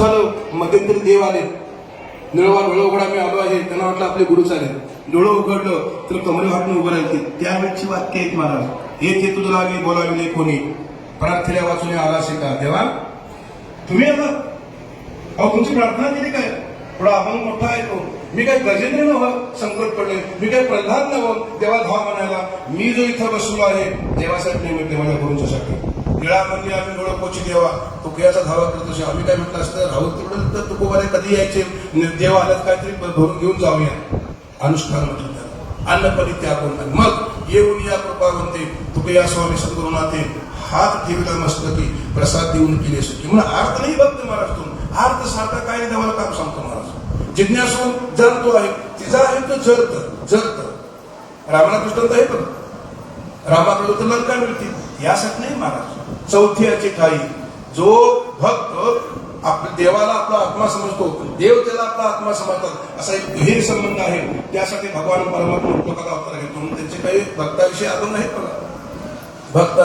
झालं. मध्यंतरी देव आले, निळवा डोळं उघडा मी आलो आहे. त्यांना वाटलं आपले गुरु चालेल. डोळं उघडलं तर कमरे वाटून उभं राहते. त्यावेळची वाक्य आहेत महाराज. येथे तुझं लागे बोलाविले कोणी, प्रार्थना वाचून आला शिका. देवा तुम्ही आता अहो तुमची प्रार्थना केली काय? थोडा अभंग मोठा आहे तो. मी काय गजेंद्र नव्ह संकट पडले, मी काय प्रल्हाद नव्ह देवा धाव म्हणायला. मी जो इथं बसलो आहे देवासाठी निमित्त माझ्या गुरूंच्यासाठी. निळामध्ये आम्ही डोळं पोची देवा तो कयाचा धावा करत असे. आम्ही काय म्हटलं असतं राहू तिकडं तर तुकोबारे कधी यायचे, देव आल्यात काहीतरी भरून घेऊन जाऊया. अनुष्ठान म्हटलं त्याला. अन्नपणी त्यागून मग येऊन या कृपावंते तुकया स्वामी सद्गुरुनाथे हात ठेवला मस्तकी प्रसाद देऊन केले सुखी. म्हणून अर्थ नाही बघतो महाराज तुम्ही. अर्थ सारखा काय देवाला काम सांगतो महाराज. जिज्ञासू जाणतो आहे तिचा आहे तो जरत रामाला दृष्टांत आहे पण रामाकडे तर लंका मिळते यासाठी नाही महाराज. चौथ्याची ठाई जो भक्त देवाला आपला आत्मा समजतो, देव त्याला आपला आत्मा समजतात, असा एक गहीर संबंध आहे. त्यासाठी भगवान परमात्मा लोकांना अवतार घेतो. म्हणून त्यांचे काही भक्ताविषयी अजून नाही बघा. भक्त